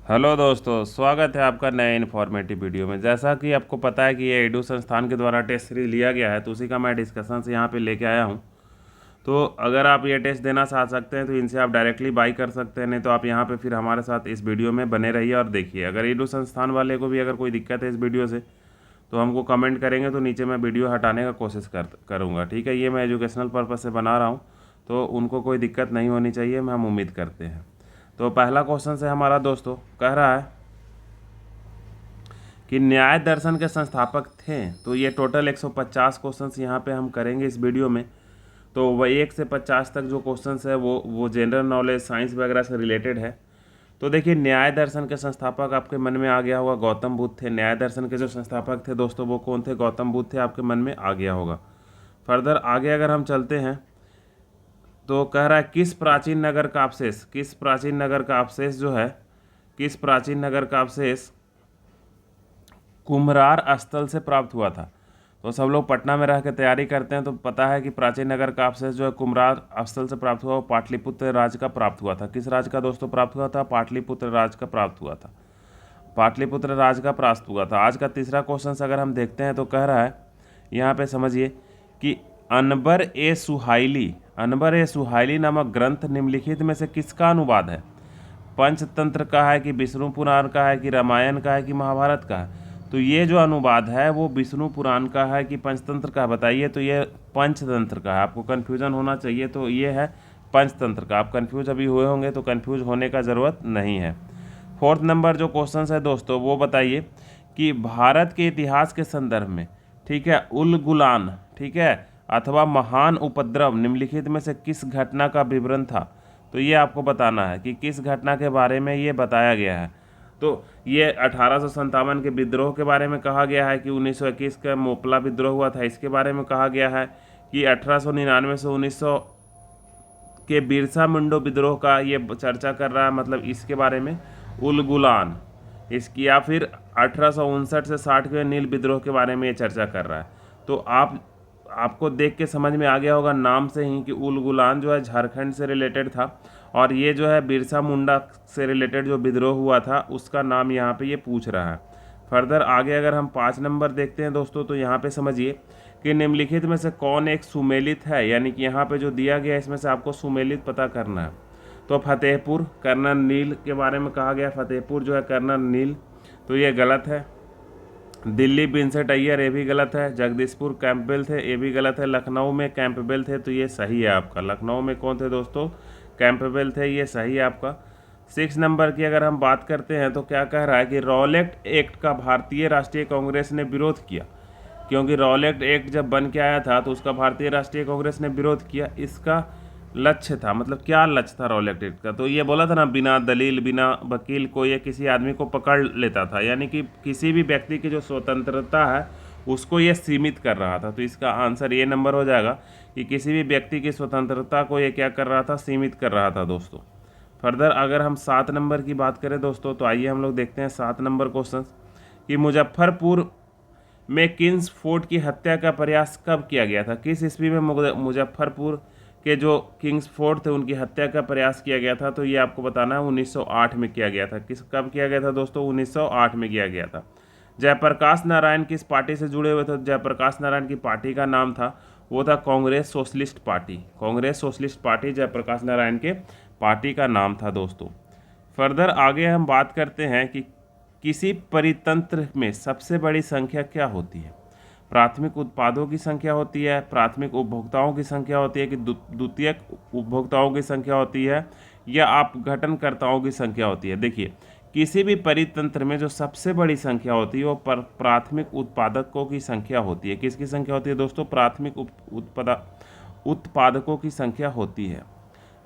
Hello दोस्तों, स्वागत है आपका नए इन्फॉर्मेटिव वीडियो में। जैसा कि आपको पता है कि ये एडू संस्थान के द्वारा टेस्ट सीरीज लिया गया है, तो उसी का मैं डिस्कशन से यहाँ पे लेके आया हूँ। तो अगर आप ये टेस्ट देना चाह सकते हैं तो इनसे आप डायरेक्टली बाई कर सकते हैं, नहीं तो आप यहाँ पे फिर हमारे साथ इस वीडियो में बने रहिए और देखिए। अगर एडू संस्थान वाले को भी अगर कोई दिक्कत है इस वीडियो से तो हमको कमेंट करेंगे, तो नीचे मैं वीडियो हटाने का कोशिश करूँगा। ठीक है, ये मैं एजुकेशनल पर्पज़ से बना रहा हूँ, तो उनको कोई दिक्कत नहीं होनी चाहिए, मैं हम उम्मीद करते हैं। तो पहला क्वेश्चन से हमारा दोस्तों कह रहा है कि न्याय दर्शन के संस्थापक थे। तो ये टोटल 150 क्वेश्चंस यहाँ पे हम करेंगे इस वीडियो में। तो वह 1 से 50 तक जो क्वेश्चंस है वो जनरल नॉलेज, साइंस वगैरह से रिलेटेड है। तो देखिए, न्याय दर्शन के संस्थापक आपके मन में आ गया होगा, गौतम बुद्ध थे। न्याय दर्शन के जो संस्थापक थे दोस्तों वो कौन थे? गौतम बुद्ध थे, आपके मन में आ गया होगा। फर्दर आगे अगर हम चलते हैं तो कह रहा है किस प्राचीन नगर का अवशेष, किस प्राचीन नगर का अवशेष जो है, किस प्राचीन नगर का अवशेष कुम्हरार स्थल से प्राप्त हुआ था। तो सब लोग पटना में रह के तैयारी करते हैं तो पता है कि प्राचीन नगर का अवशेष जो है कुम्हरार स्थल से प्राप्त हुआ, वो पाटलिपुत्र राज का प्राप्त हुआ था। किस राज का दोस्तों प्राप्त हुआ था? पाटलिपुत्र राज का प्राप्त हुआ था। पाटलिपुत्र राज का प्राप्त हुआ था। आज का तीसरा क्वेश्चन अगर हम देखते हैं तो कह रहा है, यहाँ पे समझिए कि अनबर ए सुहाइली नामक ग्रंथ निम्नलिखित में से किसका अनुवाद है? पंचतंत्र का है कि विष्णु पुराण का है कि रामायण का है कि महाभारत का है? तो ये जो अनुवाद है वो विष्णु पुराण का है कि पंचतंत्र का है? बताइए। तो ये पंचतंत्र का है। आपको कन्फ्यूजन होना चाहिए, तो ये है पंचतंत्र का। आप कन्फ्यूज अभी हुए होंगे तो कन्फ्यूज होने का ज़रूरत नहीं है। फोर्थ नंबर जो क्वेश्चन है दोस्तों वो बताइए कि भारत के इतिहास के संदर्भ में, ठीक है, उल गुलान, ठीक है, अथवा महान उपद्रव निम्नलिखित में से किस घटना का विवरण था? तो ये आपको बताना है कि किस घटना के बारे में ये बताया गया है। तो ये 1857 के विद्रोह के बारे में कहा गया है कि 1921 का मोपला विद्रोह हुआ था, इसके बारे में कहा गया है कि 1899 से 1900 के बिरसा मुंडो विद्रोह का ये चर्चा कर रहा है, मतलब इसके बारे में उल गुलान इसकी, या फिर 1859 से 60 के नील विद्रोह के बारे में ये चर्चा कर रहा है। तो आपको देख के समझ में आ गया होगा नाम से ही कि उल गुलान जो है झारखंड से रिलेटेड था, और ये जो है बिरसा मुंडा से रिलेटेड जो विद्रोह हुआ था उसका नाम यहाँ पे ये पूछ रहा है। फर्दर आगे अगर हम 5 नंबर देखते हैं दोस्तों, तो यहाँ पे समझिए कि निम्नलिखित में से कौन एक सुमेलित है, यानी कि यहाँ पे जो दिया गया है इसमें से आपको सुमेलित पता करना है। तो फतेहपुर कर्नल नील के बारे में कहा गया, फतेहपुर जो है कर्नल नील, तो ये गलत है। दिल्ली विंसेंट अय्यर, ये भी गलत है। जगदीशपुर कैंपबेल थे, ये भी गलत है। लखनऊ में कैंपबेल थे, तो ये सही है आपका। लखनऊ में कौन थे दोस्तों? कैंपबेल थे, ये सही है आपका। 6 नंबर की अगर हम बात करते हैं तो क्या कह रहा है कि रॉलेट एक्ट का भारतीय राष्ट्रीय कांग्रेस ने विरोध किया, क्योंकि रॉलेट एक्ट जब बन के आया था तो उसका भारतीय राष्ट्रीय कांग्रेस ने विरोध किया। इसका लक्ष्य था, मतलब क्या लक्ष्य था रॉलेट एक्ट का? तो ये बोला था ना, बिना दलील बिना वकील को ये किसी आदमी को पकड़ लेता था, यानी कि किसी भी व्यक्ति की जो स्वतंत्रता है उसको ये सीमित कर रहा था। तो इसका आंसर ये नंबर हो जाएगा कि किसी भी व्यक्ति की स्वतंत्रता को ये क्या कर रहा था? सीमित कर रहा था दोस्तों। फर्दर अगर हम 7 नंबर की बात करें दोस्तों, तो आइए हम लोग देखते हैं 7 नंबर क्वेश्चन कि मुजफ्फरपुर में किंग्स फोर्ट की हत्या का प्रयास कब किया गया था? किस ईस्वी में मुजफ्फरपुर के जो किंग्स फोर्ट थे उनकी हत्या का प्रयास किया गया था? तो ये आपको बताना है 1908 में किया गया था। कब किया गया था दोस्तों? 1908 में किया गया था। जयप्रकाश नारायण किस पार्टी से जुड़े हुए थे? जयप्रकाश नारायण की पार्टी का नाम था, वो था कांग्रेस सोशलिस्ट पार्टी। कांग्रेस सोशलिस्ट पार्टी जयप्रकाश नारायण के पार्टी का नाम था दोस्तों। फर्दर आगे हम बात करते हैं कि किसी परितंत्र में सबसे बड़ी संख्या क्या होती है? प्राथमिक उत्पादों की संख्या होती है, प्राथमिक उपभोक्ताओं की संख्या होती है कि द्वितीयक उपभोक्ताओं की संख्या होती है, या अपघटनकर्ताओं की संख्या होती है? देखिए, किसी भी परितंत्र में जो सबसे बड़ी संख्या होती है वो प्राथमिक उत्पादकों की संख्या होती है। किसकी संख्या होती है दोस्तों? प्राथमिक उत्पादकों की संख्या होती है।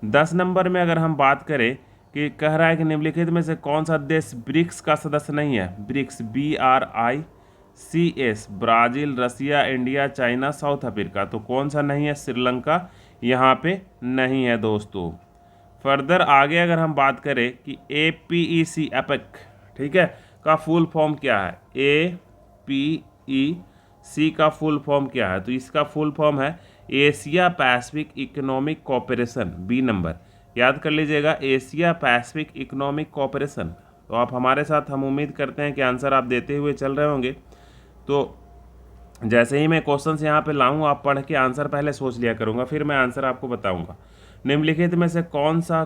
10 नंबर में अगर हम बात करें कि कह रहा है कि निम्नलिखित में से कौन सा देश ब्रिक्स का सदस्य नहीं है? ब्रिक्स, BRICS, ब्राज़ील, रसिया, इंडिया, चाइना, साउथ अफ्रीका। तो कौन सा नहीं है? श्रीलंका यहाँ पे नहीं है दोस्तों। फर्दर आगे अगर हम बात करें कि APEC, एपेक, ठीक है, का फुल फॉर्म क्या है? APEC का फुल फॉर्म क्या है? तो इसका फुल फॉर्म है Asia Pacific economic cooperation. B नंबर याद कर लीजिएगा, एशिया पैसिफिक इकोनॉमिक कोऑपरेशन। तो आप हमारे साथ, हम उम्मीद करते हैं कि आंसर आप देते हुए चल रहे होंगे। तो जैसे ही मैं क्वेश्चंस यहाँ पे लाऊं, आप पढ़ के आंसर पहले सोच लिया करूँगा, फिर मैं आंसर आपको बताऊँगा। निम्नलिखित में से कौन सा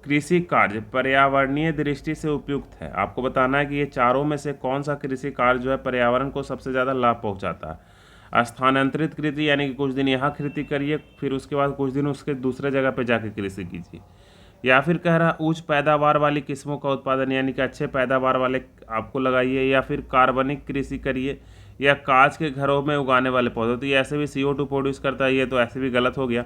कृषि कार्य पर्यावरणीय दृष्टि से उपयुक्त है? आपको बताना है कि ये चारों में से कौन सा कृषि कार्य जो है पर्यावरण को सबसे ज़्यादा लाभ पहुंचाता है। स्थानांतरित कृषि यानी कि कुछ दिन यहाँ खेती करिए, फिर उसके बाद कुछ दिन उसके दूसरे जगह पे जाके कृषि कीजिए। या फिर कह रहा उच्च पैदावार वाली किस्मों का उत्पादन यानी कि अच्छे पैदावार वाले आपको लगाइए। या फिर कार्बनिक कृषि करिए, या कांच के घरों में उगाने वाले पौधे। तो ये ऐसे भी CO2 प्रोड्यूस करता है, ये तो ऐसे भी गलत हो गया।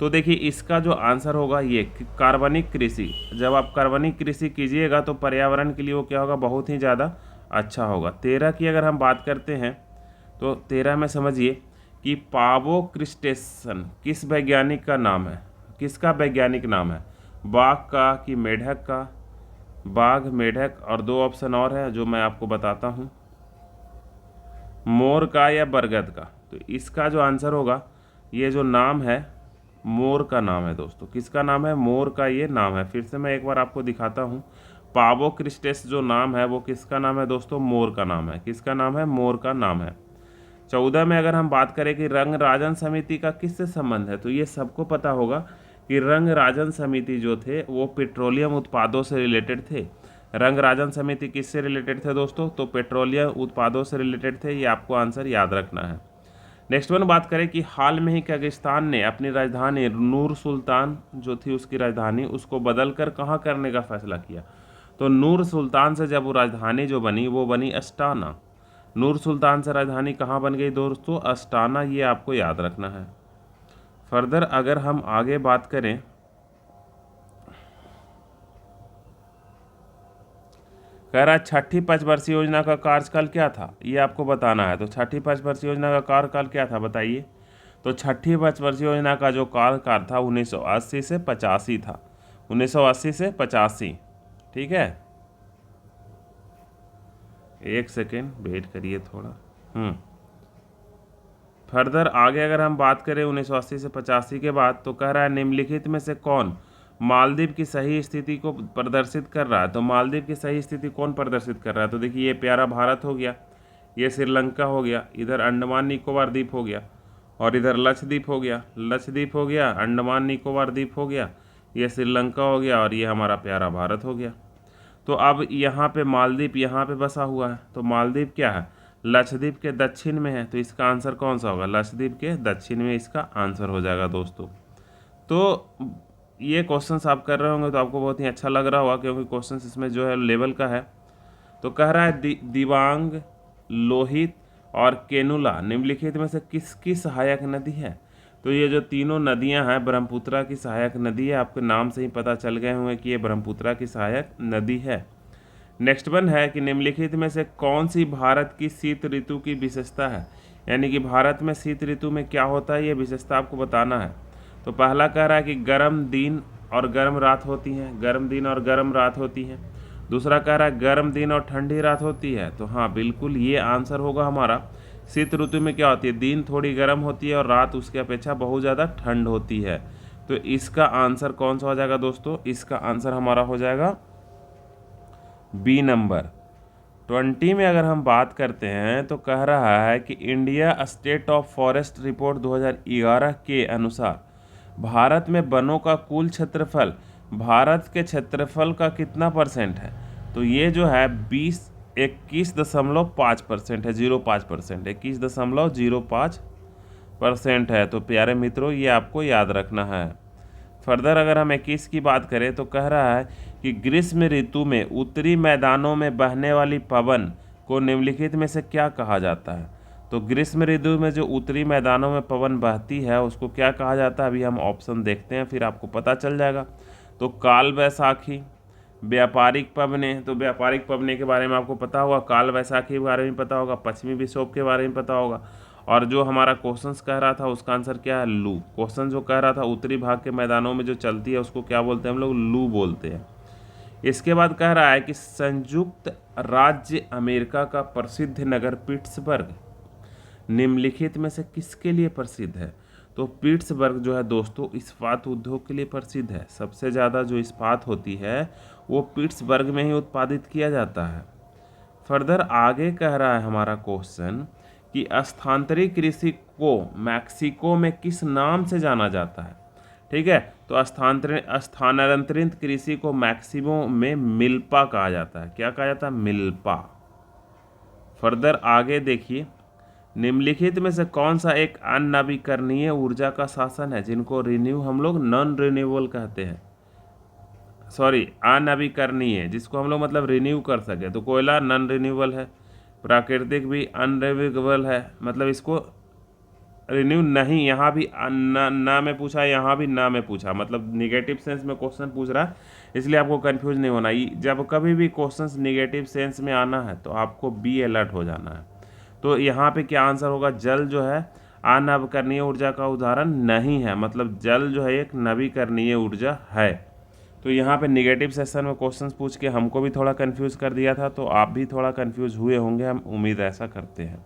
तो देखिए इसका जो आंसर होगा ये कार्बनिक कृषि। जब आप कार्बनिक कृषि कीजिएगा तो पर्यावरण के लिए वो क्या होगा, बहुत ही ज़्यादा अच्छा होगा। 13 की अगर हम बात करते हैं तो 13 में समझिए कि पावो क्रिस्टेसन किस वैज्ञानिक का नाम है, किसका वैज्ञानिक नाम है? बाघ का कि मेढक का? बाघ, मेढक और 2 ऑप्शन और है जो मैं आपको बताता हूँ, मोर का या बरगद का। तो इसका जो आंसर होगा, ये जो नाम है मोर का नाम है दोस्तों। किसका नाम है? मोर का ये नाम है। फिर से मैं एक बार आपको दिखाता हूँ, पावो क्रिस्टेस जो नाम है वो किसका नाम है दोस्तों? मोर का नाम है। किसका नाम है? मोर का नाम है। 14 में अगर हम बात करें कि रंग राजन समिति का किससे संबंध है, तो ये सबको पता होगा कि रंग राजन समिति जो थे वो पेट्रोलियम उत्पादों से रिलेटेड थे। रंग राजन समिति किससे रिलेटेड थे दोस्तों? तो पेट्रोलियम उत्पादों से रिलेटेड थे। ये आपको आंसर याद रखना है। नेक्स्ट वन बात करें कि हाल में ही कजाकिस्तान ने अपनी राजधानी नूर सुल्तान जो थी उसकी राजधानी उसको बदलकर कहाँ करने का फैसला किया? तो नूर सुल्तान से जब वो राजधानी जो बनी वो बनी अस्टाना। नूर सुल्तान से राजधानी कहाँ बन गई दोस्तों? अस्टाना। ये आपको याद रखना है। फर्दर अगर हम आगे बात करें, कह रहा है छठी पंचवर्षीय योजना का कार्यकाल क्या था, ये आपको बताना है। तो छठी पंचवर्षीय योजना का कार्यकाल क्या था बताइए? तो छठी पंचवर्षीय योजना का जो कार्यकाल था 1980 से 85 था। 1980 से 85, ठीक है। एक सेकेंड वेट करिए थोड़ा। फर्दर आगे अगर हम बात करें 1980 से 85 के बाद, तो कह रहा है निम्नलिखित में से कौन मालदीव की सही स्थिति को प्रदर्शित कर रहा है? तो मालदीव की सही स्थिति कौन प्रदर्शित कर रहा है? तो देखिए ये प्यारा भारत हो गया, ये श्रीलंका हो गया, इधर अंडमान निकोबार द्वीप हो गया, और इधर लक्षद्वीप हो गया। लक्षद्वीप हो गया, अंडमान निकोबार द्वीप हो गया, ये श्रीलंका हो गया, और ये हमारा प्यारा भारत हो गया। तो अब यहाँ पे मालदीव यहाँ पे बसा हुआ है। तो मालदीव क्या है? लक्षद्वीप के दक्षिण में है। तो इसका आंसर कौन सा होगा? लक्षद्वीप के दक्षिण में इसका आंसर हो जाएगा दोस्तों। तो ये क्वेश्चंस आप कर रहे होंगे तो आपको बहुत ही अच्छा लग रहा होगा, क्योंकि क्वेश्चंस इसमें जो है लेवल का है। तो कह रहा है दिबांग, लोहित और केनुला निम्नलिखित में से किसकी सहायक नदी है? तो ये जो तीनों नदियां हैं ब्रह्मपुत्रा की सहायक नदी है। आपके नाम से ही पता चल गए होंगे कि ये ब्रह्मपुत्रा की सहायक नदी है। नेक्स्ट वन है कि निम्नलिखित में से कौन सी भारत की शीत ऋतु की विशेषता है? यानी कि भारत में शीत ऋतु में क्या होता है, ये विशेषता आपको बताना है। तो पहला कह रहा है कि गर्म दिन और गर्म रात होती हैं, गर्म दिन और गर्म रात होती हैं। दूसरा कह रहा है गर्म दिन और ठंडी रात होती है। तो हाँ बिल्कुल ये आंसर होगा हमारा। शीत ऋतु में क्या होती है? दिन थोड़ी गर्म होती है और रात उसके अपेक्षा बहुत ज़्यादा ठंड होती है। तो इसका आंसर कौन सा हो जाएगा दोस्तों? इसका आंसर हमारा हो जाएगा बी नंबर। 20 में अगर हम बात करते हैं तो कह रहा है कि India state of forest report 2011 के अनुसार भारत में वनों का कुल क्षेत्रफल भारत के क्षेत्रफल का कितना परसेंट है? तो ये जो है 21.5% है, 0.5%, 21.05% है। तो प्यारे मित्रों ये आपको याद रखना है। फर्दर अगर हम 21 की बात करें तो कह रहा है कि ग्रीष्म ऋतु में उत्तरी मैदानों में बहने वाली पवन को निम्नलिखित में से क्या कहा जाता है? तो ग्रीष्म ऋतु में जो उत्तरी मैदानों में पवन बहती है उसको क्या कहा जाता है? अभी हम ऑप्शन देखते हैं फिर आपको पता चल जाएगा। तो काल वैसाखी, व्यापारिक पवनें, तो व्यापारिक पवनें के बारे में आपको पता होगा, काल वैसाखी के बारे में पता होगा, पश्चिमी विक्षोभ के बारे में पता होगा। और जो हमारा क्वेश्चंस कह रहा था उसका आंसर क्या है? लू। क्वेश्चन जो कह रहा था उत्तरी भाग के मैदानों में जो चलती है उसको क्या बोलते हैं हम लोग? लू बोलते हैं। इसके बाद कह रहा है कि संयुक्त राज्य अमेरिका का प्रसिद्ध नगर पिट्सबर्ग निम्नलिखित में से किसके लिए प्रसिद्ध है? तो पिट्सबर्ग जो है दोस्तों इस्पात उद्योग के लिए प्रसिद्ध है। सबसे ज़्यादा जो इस्पात होती है वो पिट्सबर्ग में ही उत्पादित किया जाता है। फर्दर आगे कह रहा है हमारा क्वेश्चन कि स्थानांतरित कृषि को मैक्सिको में किस नाम से जाना जाता है। ठीक है, तो स्थानांतरित कृषि को मैक्सिको में मिल्पा कहा जाता है। क्या कहा जाता है? मिल्पा। फर्दर आगे देखिए, निम्नलिखित में से कौन सा एक अननवीकरणीय ऊर्जा का साधन है जिनको रिन्यू हम लोग नॉन रिन्यूएबल कहते हैं, सॉरी अननवीकरणीय, जिसको हम लोग मतलब रिन्यू कर सके। तो कोयला नॉन रिन्यूएबल है, प्राकृतिक भी अनरिन्यूएबल है, मतलब इसको रिन्यू नहीं, यहाँ भी ना में पूछा, यहाँ भी ना में पूछा, मतलब निगेटिव सेंस में क्वेश्चन पूछ रहा है, इसलिए आपको कंफ्यूज नहीं होना। जब कभी भी क्वेश्चंस निगेटिव सेंस में आना है तो आपको बी अलर्ट हो जाना है। तो यहाँ पे क्या आंसर होगा? जल जो है अनवकरणीय ऊर्जा का उदाहरण नहीं है, मतलब जल जो है एक नवीकरणीय ऊर्जा है। तो यहाँ पे निगेटिव सेक्शन में क्वेश्चंस पूछ के हमको भी थोड़ा कंफ्यूज कर दिया था, तो आप भी थोड़ा कंफ्यूज हुए होंगे, हम उम्मीद ऐसा करते हैं।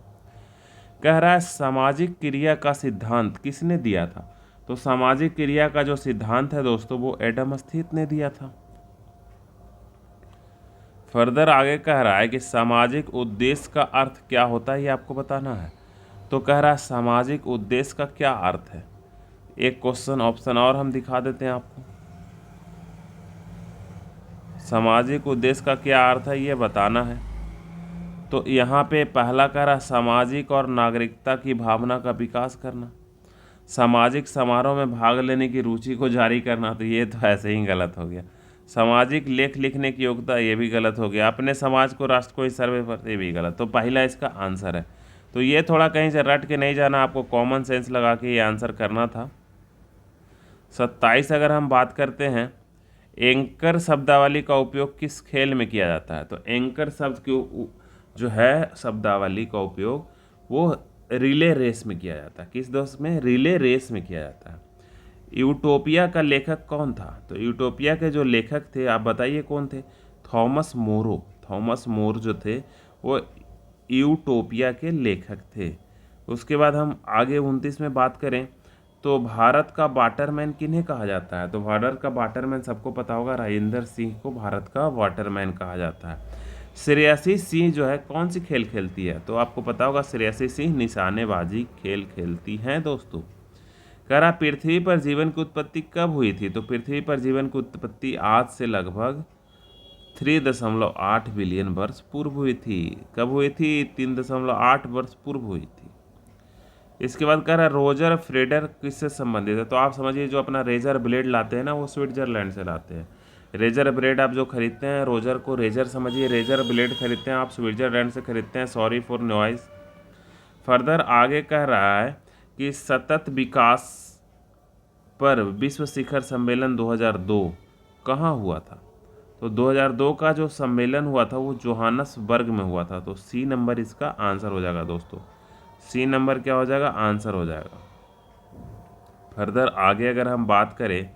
कह रहा है सामाजिक क्रिया का सिद्धांत किसने दिया था? तो सामाजिक क्रिया का जो सिद्धांत है दोस्तों वो एडम स्मिथ ने दिया था। फर्दर आगे कह रहा है कि सामाजिक उद्देश्य का अर्थ क्या होता है, ये आपको बताना है। तो कह रहा है सामाजिक उद्देश्य का क्या अर्थ है। एक क्वेश्चन ऑप्शन और हम दिखा देते हैं आपको। सामाजिक उद्देश्य का क्या अर्थ है ये बताना है। तो यहाँ पे पहला कह रहा सामाजिक और नागरिकता की भावना का विकास करना, सामाजिक समारोह में भाग लेने की रुचि को जारी करना, तो ये तो ऐसे ही गलत हो गया। सामाजिक लेख लिखने की योग्यता, ये भी गलत हो गया। अपने समाज को राष्ट्र को इस सर्वे पर, ये भी गलत। तो पहला इसका आंसर है। तो ये थोड़ा कहीं से रट के नहीं जाना, आपको कॉमन सेंस लगा के ये आंसर करना था। 27 अगर हम बात करते हैं, एंकर शब्दावली का उपयोग किस खेल में किया जाता है? तो एंकर शब्द की जो है शब्दावली का उपयोग वो रिले रेस में किया जाता है। किस दोस्त में? रिले रेस में किया जाता है। यूटोपिया का लेखक कौन था? तो यूटोपिया के जो लेखक थे आप बताइए कौन थे? थॉमस मोरो। थॉमस मोर जो थे वो यूटोपिया के लेखक थे। उसके बाद हम आगे 29 में बात करें तो भारत का वाटरमैन किन्हें कहा जाता है? तो भारत का वाटरमैन सबको पता होगा, राजेंद्र सिंह को भारत का वाटरमैन कहा जाता है। श्रेयसी सिंह जो है कौन सी खेल खेलती है? तो आपको पता होगा श्रेयसी सिंह निशानेबाजी खेल खेलती हैं दोस्तों। कह रहा पृथ्वी पर जीवन की उत्पत्ति कब हुई थी? तो पृथ्वी पर जीवन की उत्पत्ति आज से लगभग 3.8 बिलियन वर्ष पूर्व हुई थी। कब हुई थी? 3.8 वर्ष पूर्व हुई थी। इसके बाद कह रहा रोजर फेडरर किससे संबंधित है? तो आप समझिए जो अपना रेजर ब्लेड लाते हैं ना वो स्विट्जरलैंड से लाते हैं। रेजर ब्लेड आप जो खरीदते हैं, रोजर को रेजर समझिए, रेजर ब्लेड खरीदते हैं आप स्विट्जरलैंड से खरीदते हैं। Sorry for noise. फर्दर आगे कह रहा है कि सतत विकास पर विश्व शिखर सम्मेलन 2002 कहाँ हुआ था? तो 2002 का जो सम्मेलन हुआ था वो जोहानसबर्ग में हुआ था। तो सी नंबर इसका आंसर हो जाएगा दोस्तों। सी नंबर क्या हो जाएगा? आंसर हो जाएगा। फर्दर आगे अगर हम बात करें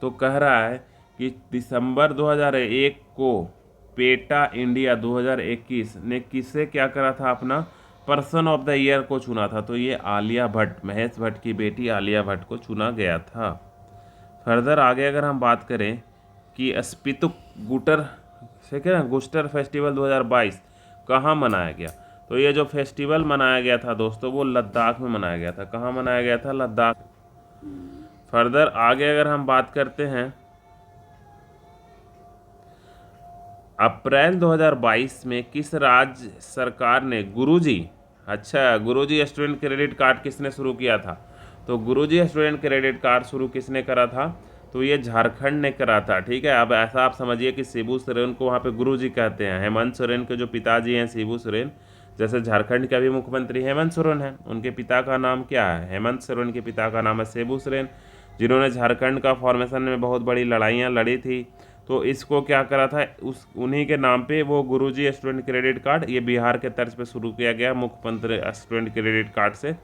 तो कह रहा है कि दिसंबर 2001 को पेटा इंडिया 2021 ने किसे क्या करा था? अपना पर्सन ऑफ द ईयर को चुना था। तो ये आलिया भट्ट, महेश भट्ट की बेटी आलिया भट्ट को चुना गया था। फर्दर आगे अगर हम बात करें कि स्पितुक गुटर से क्या गुस्टर फेस्टिवल 2022 कहाँ मनाया गया? तो ये जो फेस्टिवल मनाया गया था दोस्तों वो लद्दाख में मनाया गया था। कहाँ मनाया गया था? लद्दाख। फर्दर आगे अगर हम बात करते हैं, अप्रैल 2022 में किस राज्य सरकार ने गुरुजी स्टूडेंट क्रेडिट कार्ड किसने शुरू किया था? तो गुरुजी स्टूडेंट क्रेडिट कार्ड शुरू किसने करा था? तो ये झारखंड ने करा था। ठीक है, अब ऐसा आप समझिए कि शिबू सोरेन को वहाँ पे गुरुजी कहते हैं। हेमंत सोरेन के जो पिताजी हैं शिबू सोरेन, जैसे झारखंड के अभी मुख्यमंत्री हेमंत सोरेन हैं, उनके पिता का नाम क्या है? हेमंत सोरेन के पिता का नाम है शिबू सोरेन, जिन्होंने झारखंड का फॉर्मेशन में बहुत बड़ी लड़ाइयाँ लड़ी थी। तो इसको क्या करा था? उन्हीं के नाम पे वो गुरुजी स्टूडेंट क्रेडिट कार्ड, ये बिहार के तर्ज पे शुरू किया गया मुख्यमंत्री स्टूडेंट क्रेडिट कार्ड से,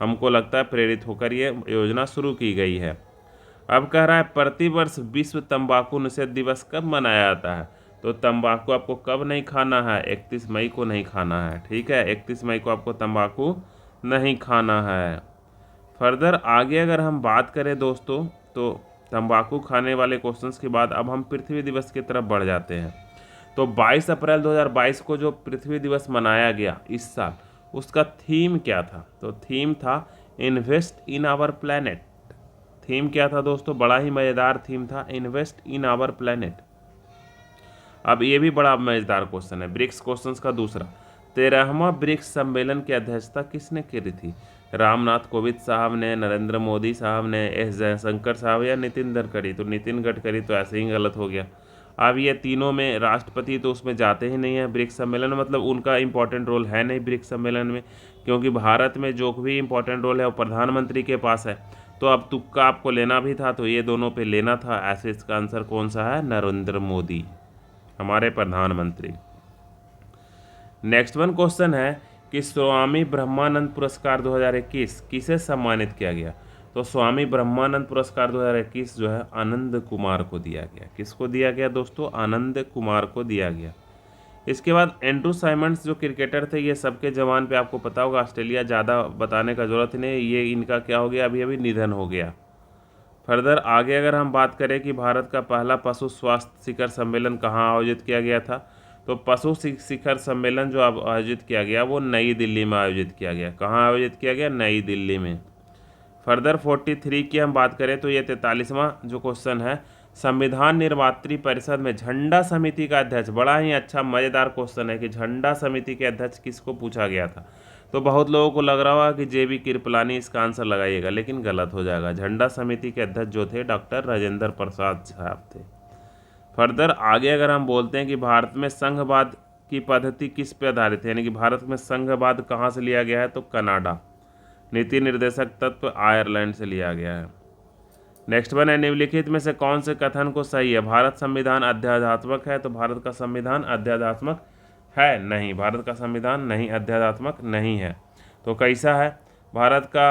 हमको लगता है प्रेरित होकर ये योजना शुरू की गई है। अब कह रहा है प्रतिवर्ष विश्व तंबाकू निषेध दिवस कब मनाया जाता है? तो तंबाकू आपको कब नहीं खाना है? 31 मई को नहीं खाना है। ठीक है, 31 मई को आपको तंबाकू नहीं खाना है। फर्दर आगे अगर हम बात करें दोस्तों, तो तंबाकू खाने वाले क्वेश्चंस के बाद अब हम पृथ्वी दिवस की तरफ बढ़ जाते हैं। तो 22 अप्रैल 2022 को जो पृथ्वी दिवस मनाया गया इस साल, उसका थीम क्या था? तो थीम था invest in our planet. Theme क्या था दोस्तों? बड़ा ही मज़ेदार थीम था, इन्वेस्ट इन आवर प्लैनेट। अब ये भी बड़ा मज़ेदार क्वेश्चन है, ब्रिक्स क्वेश्चंस का दूसरा। 13वां ब्रिक्स सम्मेलन की अध्यक्षता किसने करी थी? रामनाथ कोविंद साहब ने, नरेंद्र मोदी साहब ने, एस जयशंकर साहब या नितिन गडकरी? तो नितिन गडकरी तो ऐसे ही गलत हो गया। अब ये तीनों में राष्ट्रपति तो उसमें जाते ही नहीं है ब्रिक्स सम्मेलन में, मतलब उनका इंपॉर्टेंट रोल है नहीं ब्रिक्स सम्मेलन में, क्योंकि भारत में जो भी इंपॉर्टेंट रोल है वो प्रधानमंत्री के पास है। तो अब तुक्का आपको लेना भी था तो ये दोनों पे लेना था। ऐसे इसका आंसर कौन सा है? नरेंद्र मोदी, हमारे प्रधानमंत्री। नेक्स्ट वन क्वेश्चन है कि स्वामी ब्रह्मानंद पुरस्कार 2021 किसे सम्मानित किया गया? तो स्वामी ब्रह्मानंद पुरस्कार 2021 जो है आनंद कुमार को दिया गया। किसको दिया गया दोस्तों? आनंद कुमार को दिया गया। इसके बाद एंड्रू साइमंड्स जो क्रिकेटर थे, ये सबके जवान पे आपको पता होगा, ऑस्ट्रेलिया, ज़्यादा बताने का ज़रूरत नहीं, ये इनका क्या हो गया, अभी अभी निधन हो गया। फर्दर आगे अगर हम बात करें कि भारत का पहला पशु स्वास्थ्य शिखर सम्मेलन कहाँ आयोजित किया गया था, तो पशु शिखर सम्मेलन जो अब आयोजित किया गया वो नई दिल्ली में आयोजित किया गया। कहाँ आयोजित किया गया? नई दिल्ली में। फर्दर 43 की हम बात करें तो ये 43वां जो क्वेश्चन है, संविधान निर्मात्री परिषद में झंडा समिति का अध्यक्ष, बड़ा ही अच्छा मज़ेदार क्वेश्चन है कि झंडा समिति के अध्यक्ष किसको पूछा गया था? तो बहुत लोगों को लग रहा होगा कि JB कृपलानी इसका आंसर लगाइएगा, लेकिन गलत हो जाएगा। झंडा समिति के अध्यक्ष जो थे डॉक्टर राजेंद्र प्रसाद साहब थे। फर्दर आगे अगर हम बोलते हैं कि भारत में संघवाद की पद्धति किस पे आधारित है, यानी कि भारत में संघवाद कहाँ से लिया गया है? तो कनाडा। नीति निर्देशक तत्व आयरलैंड से लिया गया है। नेक्स्ट वन है, निम्नलिखित में से कौन से कथन को सही है? भारत संविधान अध्यात्मक है। तो भारत का संविधान अध्यात्मक है नहीं, भारत का संविधान नहीं अध्यात्मक नहीं है। तो कैसा है? भारत का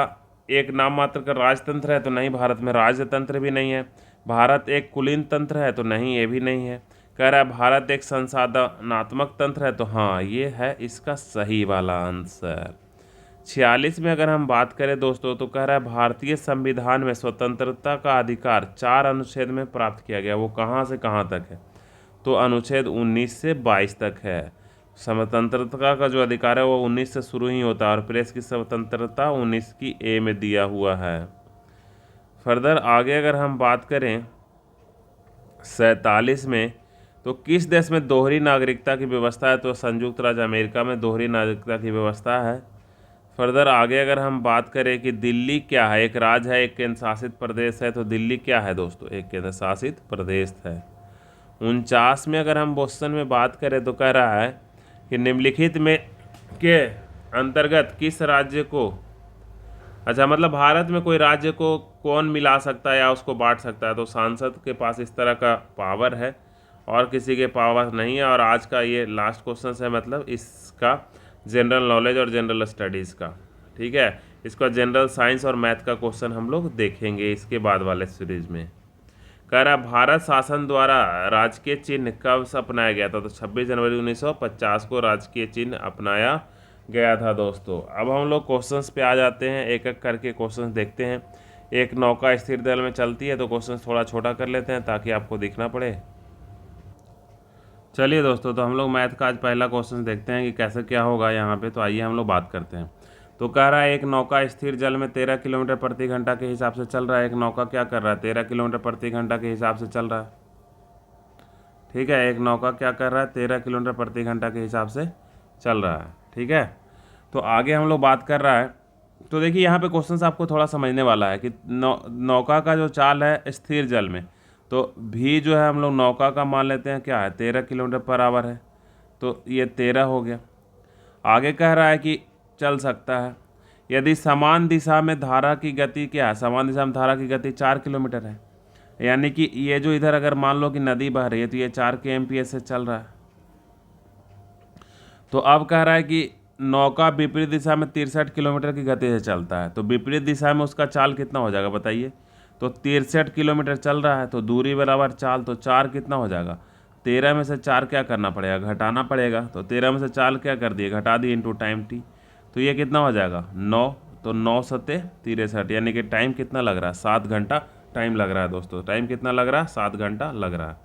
एक नाम मात्र का राजतंत्र है। तो नहीं, भारत में राजतंत्र भी नहीं है। भारत एक कुलीन तंत्र है। तो नहीं, ये भी नहीं है। कह रहा है भारत एक संसाधनात्मक तंत्र है। तो हाँ, ये है इसका सही वाला आंसर। 46 में अगर हम बात करें दोस्तों, तो कह रहा है भारतीय संविधान में स्वतंत्रता का अधिकार 4 अनुच्छेद में प्राप्त किया गया। वो कहाँ से कहाँ तक है? तो अनुच्छेद 19 से 22 तक है। स्वतंत्रता का जो अधिकार है वो 19 से शुरू ही होता है, और प्रेस की स्वतंत्रता 19 की ए में दिया हुआ है। फर्दर आगे अगर हम बात करें 47 में, तो किस देश में दोहरी नागरिकता की व्यवस्था है? तो संयुक्त राज्य अमेरिका में दोहरी नागरिकता की व्यवस्था है। फर्दर आगे अगर हम बात करें कि दिल्ली क्या है, एक राज्य है, एक केंद्र शासित प्रदेश है। तो दिल्ली क्या है दोस्तों? एक केंद्र शासित प्रदेश है। 49 में अगर हम क्वेश्चन में बात करें तो कह रहा है कि निम्नलिखित में के अंतर्गत किस राज्य को, अच्छा मतलब भारत में कोई राज्य को कौन मिला सकता है या उसको बांट सकता है? तो सांसद के पास इस तरह का पावर है और किसी के पावर नहीं है। और आज का ये लास्ट क्वेश्चन है, मतलब इसका जनरल नॉलेज और जनरल स्टडीज़ का, ठीक है। इसका जनरल साइंस और मैथ का क्वेश्चन हम लोग देखेंगे इसके बाद वाले सीरीज में। कह रहा भारत शासन द्वारा राजकीय चिन्ह कब से अपनाया गया था? तो 26 जनवरी 1950 को राजकीय चिन्ह अपनाया गया था दोस्तों। अब हम लोग क्वेश्चंस पे आ जाते हैं, एक एक करके क्वेश्चंस देखते हैं। एक नौका स्थिर जल में चलती है, तो क्वेश्चन थोड़ा छोटा कर लेते हैं ताकि आपको दिखना पड़े। चलिए दोस्तों, तो हम लोग मैथ का आज पहला क्वेश्चन देखते हैं कि कैसे क्या होगा यहाँ पे। तो आइए हम लोग बात करते हैं। तो कह रहा है एक नौका स्थिर जल में 13 किलोमीटर प्रति घंटा के हिसाब से चल रहा है। एक नौका क्या कर रहा है? 13 किलोमीटर प्रति घंटा के हिसाब से चल रहा है, ठीक है। एक नौका क्या कर रहा है? 13 किलोमीटर प्रति घंटा के हिसाब से चल रहा है, ठीक है। तो आगे हम लोग बात कर रहा है, तो देखिए यहाँ पे क्वेश्चन आपको थोड़ा समझने वाला है कि नौका का जो चाल है स्थिर जल में, तो भी जो है हम लोग नौका का मान लेते हैं क्या है? 13 किलोमीटर पर आवर है। तो ये 13 हो गया। आगे कह रहा है कि चल सकता है यदि समान दिशा में धारा की गति क्या है? समान दिशा में धारा की गति 4 किलोमीटर है। यानी कि ये जो इधर अगर मान लो कि नदी बह रही है तो ये 4 kmph से चल रहा है। तो अब कह रहा है कि नौका विपरीत दिशा में 63 किलोमीटर की गति से चलता है। तो विपरीत दिशा में उसका चाल कितना हो जाएगा बताइए? तो 63 किलोमीटर चल रहा है, तो दूरी बराबर चाल, तो 4 कितना हो जाएगा? 13 में से 4 क्या करना पड़ेगा? घटाना पड़ेगा। तो 13 में से 4 क्या कर दिए? घटा दिए, इंटू टाइम टी। तो ये कितना हो जाएगा? 9। तो 9 सत्ते 63, यानी कि टाइम कितना लग रहा है, 7 घंटा टाइम लग रहा है दोस्तों। टाइम कितना लग रहा है, 7 घंटा लग रहा है।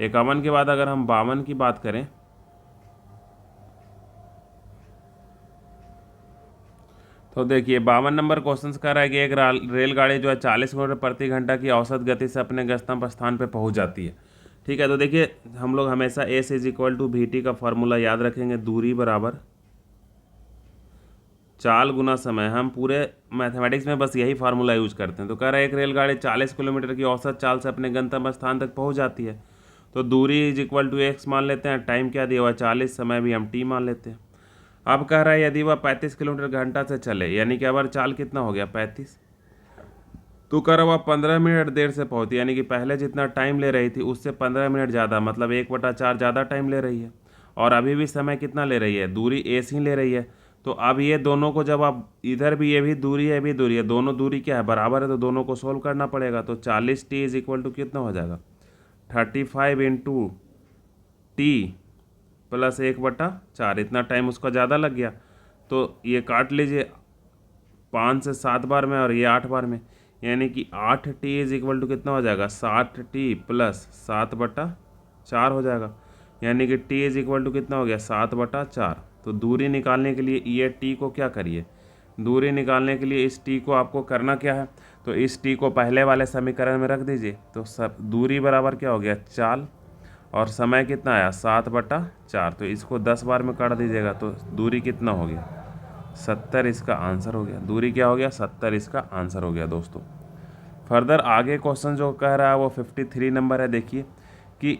51 के बाद अगर हम 52 की बात करें तो देखिए 52 नंबर क्वेश्चन कह रहा है कि एक रेलगाड़ी जो है 40 किलोमीटर प्रति घंटा की औसत गति से अपने गंतव्य स्थान पर पहुंच जाती है। ठीक है, तो देखिए हम लोग हमेशा S is equal to V T का फॉर्मूला याद रखेंगे, दूरी बराबर चाल गुना समय। हम पूरे मैथमेटिक्स में बस यही फार्मूला यूज करते हैं। तो कह रहा है एक रेलगाड़ी 40 किलोमीटर की औसत चाल से अपने गंतव्य स्थान तक पहुंच जाती है। तो दूरी इज इक्वल टू एक्स मान लेते हैं, टाइम क्या दिया हुआ है 40, समय भी हम टी मान लेते हैं। अब कह रहा है यदि वह 35 किलोमीटर घंटा से चले, यानी कि अबर चाल कितना हो गया 35, तो कह रहा वह 15 मिनट देर से पहुंची, यानी कि पहले जितना टाइम ले रही थी उससे 15 मिनट ज़्यादा, मतलब 1/4 ज़्यादा टाइम ले रही है। और अभी भी समय कितना ले रही है, दूरी एस ही ले रही है। तो अब ये दोनों को जब आप इधर भी ये भी दूरी है, ये भी दूरी है, दोनों दूरी क्या है बराबर है, तो दोनों को सोल्व करना पड़ेगा। तो 40 टी इज इक्वल टू कितना हो जाएगा 35 इंटू टी प्लस 1/4, इतना टाइम उसका ज़्यादा लग गया। तो ये काट लीजिए 5 से 7 बार में और ये 8 बार में, यानी कि 8 टी इज इक्वल टू कितना हो जाएगा 60 टी प्लस 7/4 हो जाएगा, यानी कि टी इज इक्वल टू कितना हो गया 7/4। तो दूरी निकालने के लिए ये टी को क्या करिए, दूरी निकालने के लिए इस टी को आपको करना क्या है, तो इस टी को पहले वाले समीकरण में रख दीजिए। तो सब दूरी बराबर क्या हो गया चाल, और समय कितना आया 7/4, तो इसको 10 बार में काट दीजिएगा तो दूरी कितना हो गया 70, इसका आंसर हो गया। दूरी क्या हो गया 70, इसका आंसर हो गया दोस्तों। फर्दर आगे क्वेश्चन जो कह रहा है वो 53 नंबर है। देखिए कि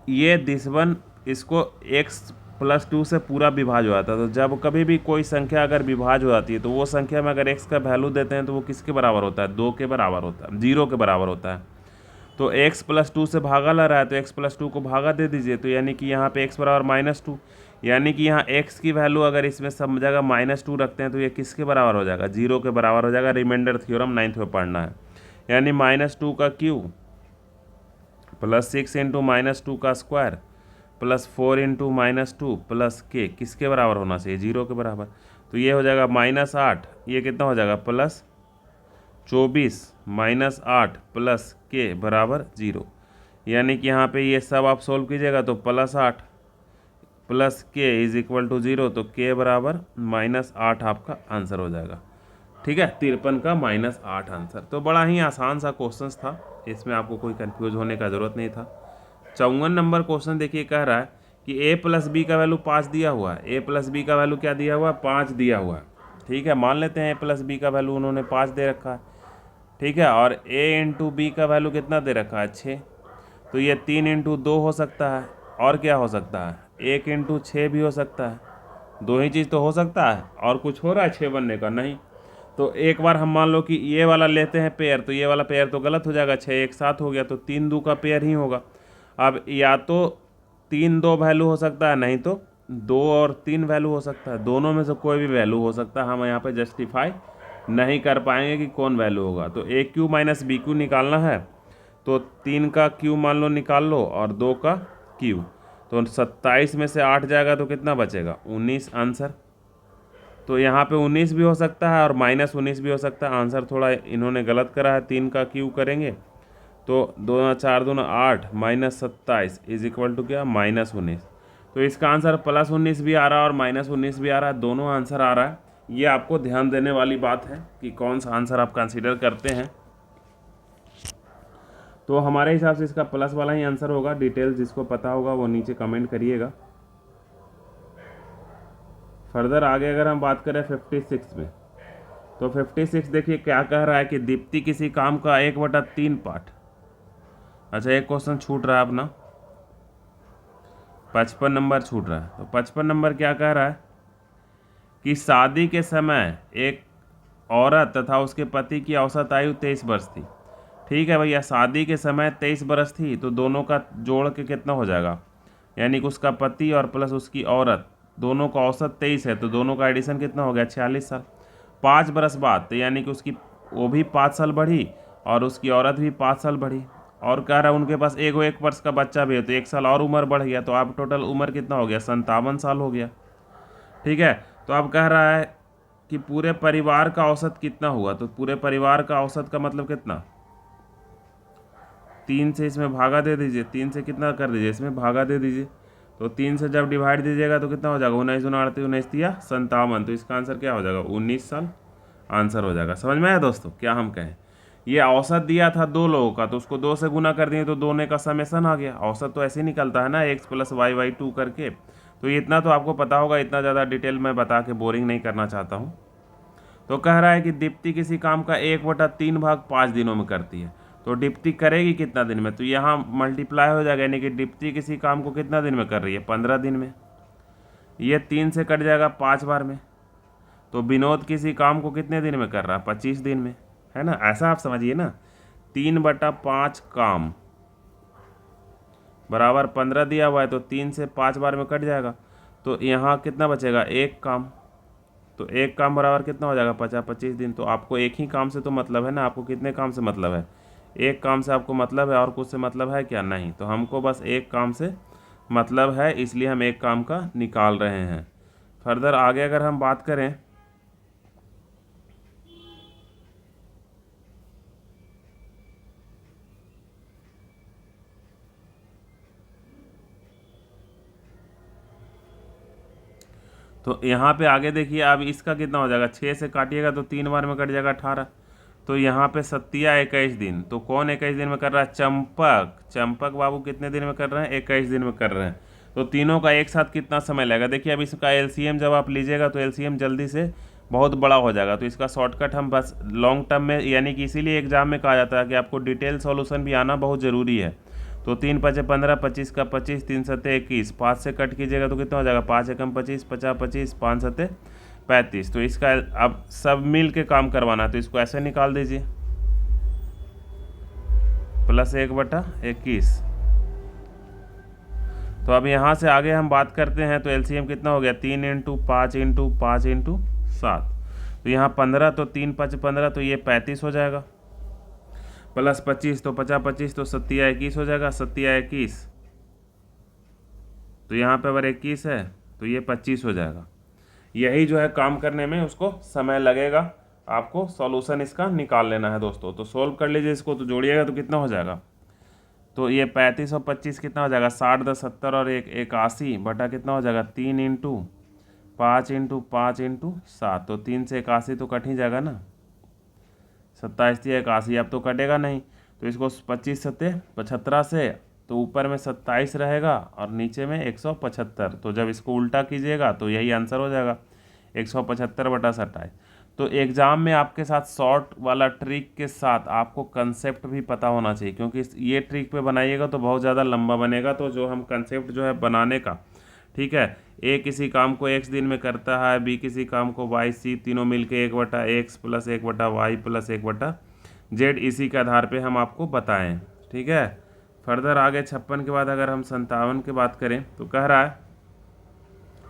ये दिसवन इसको x+2 से पूरा विभाज्य हो जाता है। तो जब कभी भी कोई संख्या अगर विभाज्य हो जाती है तो वो संख्या में अगर x का वैल्यू देते हैं तो वो किसके बराबर होता है, 2 के बराबर होता है, 0 के बराबर होता है। तो x+2 से भागा ला रहा है तो x+2 को भागा दे दीजिए, तो यानी कि यहाँ पे x बराबर -2, यानी कि यहाँ x की वैल्यू अगर इसमें सब जगह -2 रखते हैं तो ये किसके बराबर हो जाएगा, 0 के बराबर हो जाएगा। रिमाइंडर थ्योरम 9th में पढ़ना है, यानी -2 का क्यूब प्लस 6 इंटू -2 का square plus 4 into -2 plus k किसके बराबर होना चाहिए, 0 के बराबर। तो ये हो जाएगा -8, ये कितना हो जाएगा +24 -8 प्लस k बराबर 0, यानी कि यहाँ पे ये सब आप सोल्व कीजिएगा तो +8 plus k is equal to 0, तो k बराबर -8 आपका आंसर हो जाएगा। ठीक है, 53 का -8 आंसर। तो बड़ा ही आसान सा क्वेश्चन था, इसमें आपको कोई कंफ्यूज होने का ज़रूरत नहीं था। 54 नंबर क्वेश्चन देखिए कह रहा है कि a+b का वैल्यू 5 दिया हुआ है। a+b का वैल्यू क्या दिया हुआ है, 5 दिया हुआ है। ठीक है, मान लेते हैं a+b का वैल्यू उन्होंने 5 दे रखा है। ठीक है, और a इंटू बी का वैल्यू कितना दे रखा है 6, तो ये 3 इंटू 2 हो सकता है, और क्या हो सकता है 1 इंटू 6 भी हो सकता है। दो ही चीज़ तो हो सकता है, और कुछ हो रहा है 6 बनने का नहीं। तो एक बार हम मान लो कि ये वाला लेते हैं पेयर, तो ये वाला पेयर तो गलत हो जाएगा, 6 एक साथ हो गया, तो 3 2 का पेयर ही होगा। अब या तो 3 2 वैल्यू हो सकता है, नहीं तो 2 और 3 वैल्यू हो सकता है, दोनों में से कोई भी वैल्यू हो सकता है। हम यहाँ पे जस्टिफाई नहीं कर पाएंगे कि कौन वैल्यू होगा। तो ए क्यू माइनस बी क्यू निकालना है, तो 3 का क्यू मान लो निकाल लो और 2 का क्यू, तो 27 में से 8 जाएगा तो कितना बचेगा 19 आंसर। तो यहाँ पे 19 भी हो सकता है और -19 भी हो सकता है। आंसर थोड़ा इन्होंने गलत करा है, 3 का क्यू करेंगे तो 2 4 2 8 -27 इज इक्वल टू क्या -19। तो इसका आंसर +19 भी आ रहा है और -19 भी आ रहा है, दोनों आंसर आ रहा है। ये आपको ध्यान देने वाली बात है कि कौन सा आंसर आप कंसीडर करते हैं। तो हमारे हिसाब से इसका प्लस वाला ही आंसर होगा। डिटेल्स जिसको पता होगा वो नीचे कमेंट करिएगा। फर्दर आगे अगर हम बात करें 56 में, तो 56 देखिए क्या कह रहा है कि दीप्ति किसी काम का 1/3 पार्ट। अच्छा, एक क्वेश्चन छूट रहा है अपना, 55 नंबर छूट रहा है। तो 55 नंबर क्या कह रहा है कि शादी के समय एक औरत तथा उसके पति की औसत आयु 23 वर्ष थी। ठीक है भैया, शादी के समय 23 वर्ष थी, तो दोनों का जोड़ के कितना हो जाएगा, यानी कि उसका पति और प्लस उसकी औरत दोनों का औसत 23 है, तो दोनों का एडिशन कितना हो गया 46 साल। 5 बरस बाद, तो यानी कि उसकी वो भी 5 साल बढ़ी और उसकी औरत भी 5 साल बढ़ी, और कह रहा है उनके पास 1 वर्ष का बच्चा भी है, तो 1 साल और उम्र बढ़ गया, तो अब टोटल उम्र कितना हो गया 57 साल हो गया। ठीक है, तो अब कह रहा है कि पूरे परिवार का औसत कितना हुआ, तो पूरे परिवार का औसत का मतलब कितना, 3 से इसमें भागा दे दीजिए, 3 से कितना कर दीजिए, इसमें भागा दे दीजिए। तो 3 से जब डिवाइड दीजिएगा तो कितना हो जाएगा, 19 उनअड़तीस 19 या 57। तो इसका आंसर क्या हो जाएगा, 19 साल आंसर हो जाएगा। समझ में आया दोस्तों क्या हम कहें। ये औसत दिया था 2 लोगों का, तो उसको 2 से गुना कर दिए तो दोनों का समेसन आ गया। औसत तो ऐसे ही निकलता है ना, x + y/2 करके। तो ये इतना तो आपको पता होगा, इतना ज़्यादा डिटेल में बता के बोरिंग नहीं करना चाहता हूँ। तो कह रहा है कि दीप्ति किसी काम का 1/3 भाग 5 दिनों में करती है, तो दीप्ति करेगी कितना दिन में, तो यहाँ मल्टीप्लाई हो जाएगा, यानी कि दीप्ति किसी काम को कितना दिन में कर रही है, 15 दिन में। ये 3 से कट जाएगा 5 बार में। तो विनोद किसी काम को कितने दिन में कर रहा है, 25 दिन में, है ना। ऐसा आप समझिए ना, 3/5 काम बराबर 15 दिया हुआ है, तो 3 से 5 बार में कट जाएगा। तो यहाँ कितना बचेगा, 1 काम। तो 1 काम बराबर कितना हो जाएगा, 25 दिन। तो आपको एक ही काम से तो मतलब है ना, आपको कितने काम से मतलब है, 1 काम से आपको मतलब है, और कुछ से मतलब है क्या, नहीं। तो हमको बस 1 काम से मतलब है, इसलिए हम 1 काम का निकाल रहे हैं। फर्दर आगे अगर हम बात करें, तो यहाँ पे आगे देखिए, अब इसका कितना हो जाएगा, 6 से काटिएगा तो 3 बार में कट जाएगा 18। तो यहाँ पे सत्या 21 दिन, तो कौन 21 दिन में कर रहा है, चंपक बाबू कितने दिन में कर रहे हैं, 21 दिन में कर रहे हैं। तो तीनों का एक साथ कितना समय लगेगा, देखिए अब इसका एलसीएम जब आप लीजिएगा तो एलसीएम जल्दी से बहुत बड़ा हो जाएगा। तो इसका शॉर्टकट हम बस लॉन्ग टर्म में, यानी कि इसीलिए एग्जाम में कहा जाता है कि आपको डिटेल सॉल्यूशन भी आना बहुत ज़रूरी है। तो 3 × 5 = 15, 25 का 25, 3 × 7 = 21, 5 से कट कीजिएगा तो कितना हो जाएगा, 5 × 25, 50, 25, 5 × 7 = 35। तो इसका अब सब मिल के काम करवाना है, तो इसको ऐसे निकाल दीजिए, +1/21। तो अब यहाँ से आगे हम बात करते हैं, तो एलसीएम कितना हो गया, 3 × 5 × 5 × 7। तो यहाँ 15, तो 3 × 5 = 15, तो ये 35 हो जाएगा, +25 तो 50, 25 तो 7 × 21 हो जाएगा, 7 × 21। तो यहाँ पे अगर 21 है तो ये 25 हो जाएगा। यही जो है काम करने में उसको समय लगेगा, आपको सॉल्यूशन इसका निकाल लेना है दोस्तों। तो सोल्व कर लीजिए इसको, तो जोड़िएगा तो कितना हो जाएगा, तो ये 35 और 25 कितना हो जाएगा, 60, 10, 70 और 1, 81 बटा कितना हो जाएगा, 3 × 5 × 5 × 7। तो 3 से 81 तो कट ही जाएगा ना, 27 या 81, अब तो कटेगा नहीं। तो इसको 25 सत्ते 75 से, तो ऊपर में 27 रहेगा और नीचे में 175। तो जब इसको उल्टा कीजिएगा तो यही आंसर हो जाएगा, 175/27। तो एग्ज़ाम में आपके साथ शॉर्ट वाला ट्रिक के साथ आपको कंसेप्ट भी पता होना चाहिए, क्योंकि ये ट्रिक पे बनाइएगा तो बहुत ज़्यादा लंबा बनेगा। तो जो हम कंसेप्ट जो है बनाने का, ठीक है, ए किसी काम को x दिन में करता है, बी किसी काम को y, c तीनों मिलके 1/x + 1/y + 1/z, इसी के आधार पे हम आपको बताएं, ठीक है। फर्दर आगे 56 के बाद अगर हम 57 की बात करें तो कह रहा है,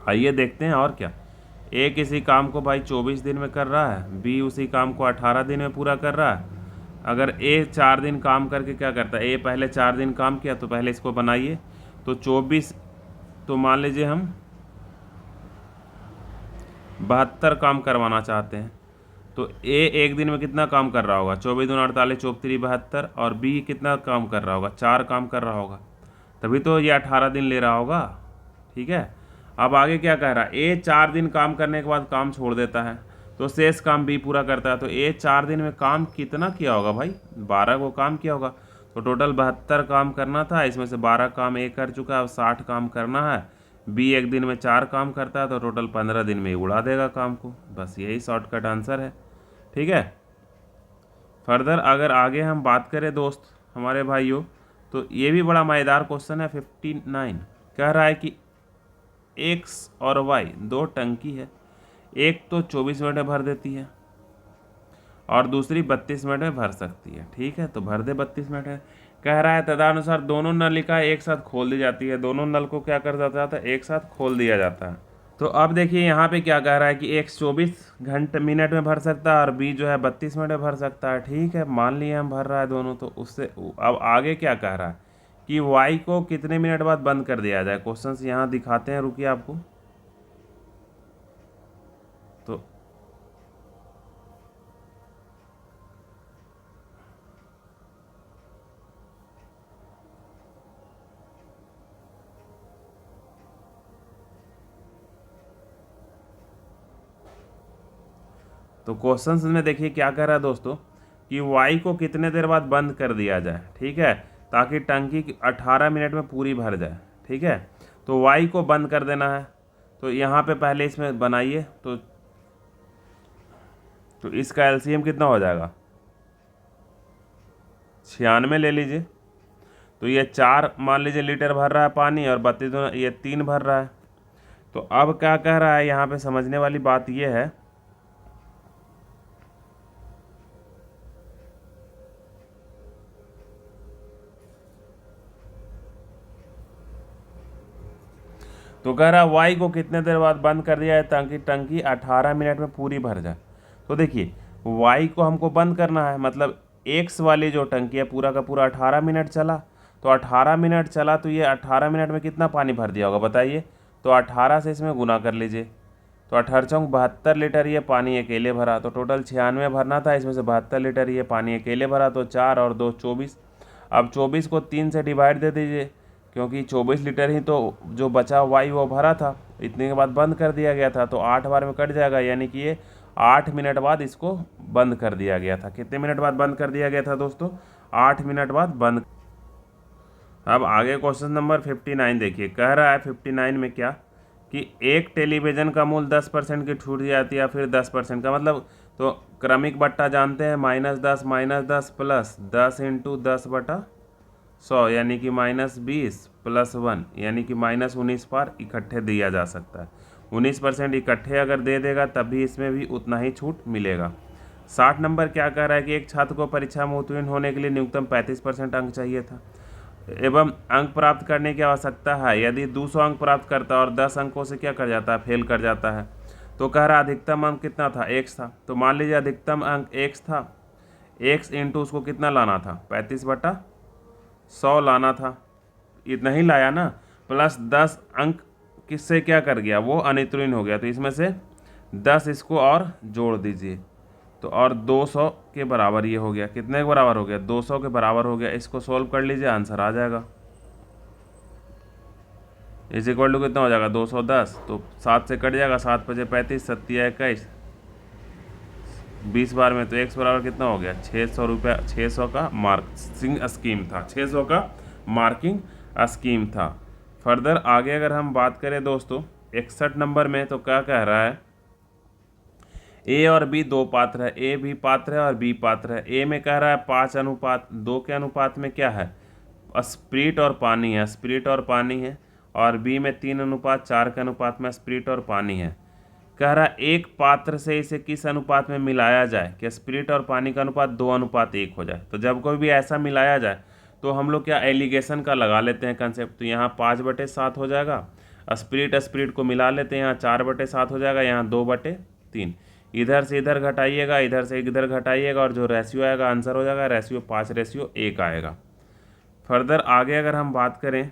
आइए देखते हैं और क्या। ए किसी काम को भाई 24 दिन में कर रहा है, बी उसी काम को 18 दिन में पूरा कर रहा है। अगर ए 4 दिन काम करके क्या करता है, ए पहले 4 दिन काम किया, तो पहले इसको बनाइए। तो 24, तो मान लीजिए हम 72 काम करवाना चाहते हैं, तो ए एक दिन में कितना काम कर रहा होगा, 24 दूनी 48, 4 × 3 = 72, और बी कितना काम कर रहा होगा, 4 काम कर रहा होगा, तभी तो ये 18 दिन ले रहा होगा, ठीक है। अब आगे क्या कह रहा है, ए 4 दिन काम करने के बाद काम छोड़ देता है, तो शेष काम बी पूरा करता है। तो ए 4 दिन में काम कितना किया होगा भाई, 12 को काम किया होगा। तो टोटल 72 काम करना था, इसमें से 12 काम ए कर चुका है, अब 60 काम करना है। बी एक दिन में 4 काम करता है, तो टोटल 15 दिन में उड़ा देगा काम को। बस यही शॉर्टकट आंसर है, ठीक है। फर्दर अगर आगे हम बात करें दोस्त हमारे भाइयों, तो ये भी बड़ा मज़ेदार क्वेश्चन है। 59 कह रहा है कि x और y 2 टंकी है, एक तो 24 मिनट में भर देती है और दूसरी 32 मिनट में भर सकती है, ठीक है। तो भर दे 32 मिनट है। कह रहा है तदनुसार दोनों नलिका एक साथ खोल दी जाती है, दोनों नल को क्या कर जाता है, एक साथ खोल दिया जाता है। तो अब देखिए यहाँ पे क्या कह रहा है कि x 24 मिनट में भर सकता है और b जो है 32 मिनट में भर सकता है, ठीक है। मान लिए हम भर रहा है दोनों, तो उससे अब आगे क्या कह रहा है कि y को कितने मिनट बाद बंद कर दिया जाए। क्वेश्चन यहाँ दिखाते हैं, रुकिए आपको। तो तो क्वेश्चन में देखिए क्या कह रहा है दोस्तों कि वाई को कितने देर बाद बंद कर दिया जाए, ठीक है, ताकि टंकी 18 मिनट में पूरी भर जाए, ठीक है। तो वाई को बंद कर देना है, तो यहाँ पे पहले इसमें बनाइए, तो इसका एलसीएम कितना हो जाएगा, 96 ले लीजिए। तो ये 4 मान लीजिए लीटर भर रहा है पानी और 32 ये 3 भर रहा है। तो अब क्या कह रहा है यहाँ पे समझने वाली बात ये है, तो कह रहा है वाई को कितने देर बाद बंद कर दिया है ताकि टंकी 18 मिनट में पूरी भर जाए। तो देखिए वाई को हमको बंद करना है, मतलब एक्स वाली जो टंकी है पूरा का पूरा 18 मिनट चला, तो 18 मिनट चला तो ये 18 मिनट में कितना पानी भर दिया होगा बताइए। तो 18 से इसमें गुना कर लीजिए, तो 18 चौक 72 लीटर ये पानी अकेले भरा, तो टोटल 96 भरना था, इसमें से 72 लीटर ये पानी अकेले भरा, तो 4 और 2 24। अब 24 को 3 से डिवाइड दे दीजिए, क्योंकि 24 लीटर ही तो जो बचा वाई वो भरा था, इतने के बाद बंद कर दिया गया था, तो 8 बार में कट जाएगा, यानी कि ये 8 मिनट बाद इसको बंद कर दिया गया था। कितने मिनट बाद बंद कर दिया गया था दोस्तों, 8 मिनट बाद बंद। अब आगे क्वेश्चन नंबर 59 देखिए, कह रहा है 59 में क्या कि एक टेलीविज़न का मूल्य 10% की छूट जाती है, फिर 10% का मतलब, तो क्रमिक बट्टा जानते हैं, -10 प्लस 10 इंटू 10/100 यानी कि -20 प्लस 1 यानी कि -19 पर इकट्ठे दिया जा सकता है। 19% इकट्ठे अगर दे देगा तब भी इसमें भी उतना ही छूट मिलेगा। 60 नंबर क्या कह रहा है कि एक छात्र को परीक्षा में उत्तीर्ण होने के लिए न्यूनतम 35% अंक चाहिए था एवं अंक प्राप्त करने की आवश्यकता है। यदि 200 अंक प्राप्त करता है और 10 अंकों से क्या कर जाता है, फेल कर जाता है। तो कह रहा अधिकतम अंक कितना था, x था। तो मान लीजिए अधिकतम अंक x था, x इंटू उसको कितना लाना था, 35/100 लाना था, इतना ही लाया ना, प्लस 10 अंक किससे क्या कर गया, वो अनुत्तीर्ण हो गया, तो इसमें से 10 इसको और जोड़ दीजिए, तो और 200 के बराबर ये हो गया, कितने के बराबर हो गया, 200 के बराबर हो गया। इसको सोल्व कर लीजिए, आंसर आ जाएगा, इज इक्वल टू कितना हो जाएगा 210, तो 7 से कट जाएगा, 7 5 35, 7 21, 20 बार में, तो x बराबर कितना हो गया, 600 रुपया, 600 का मार्किंग स्कीम था, 600 का मार्किंग स्कीम था। फर्दर आगे अगर हम बात करें दोस्तों 61 नंबर में, तो क्या कह रहा है, ए और बी दो पात्र है, ए भी पात्र है और बी पात्र है। ए में कह रहा है 5:2 के अनुपात में क्या है, स्प्रिट और पानी है, स्प्रिट और पानी है, और बी में 3:4 के अनुपात में स्प्रिट और पानी है। कह रहा है एक पात्र से इसे किस अनुपात में मिलाया जाए कि स्प्रिट और पानी का अनुपात 2:1 हो जाए। तो जब कोई भी ऐसा मिलाया जाए तो हम लोग क्या एलिगेशन का लगा लेते हैं कंसेप्ट, तो यहाँ 5/7 हो जाएगा, स्प्रिट स्प्रिट को मिला लेते हैं, यहाँ 4/7 हो जाएगा, यहाँ 2/3, इधर से इधर घटाइएगा, इधर से इधर घटाइएगा, और जो रेशियो आएगा आंसर हो जाएगा, रेशियो 5:1 आएगा। फर्दर आगे अगर हम बात करें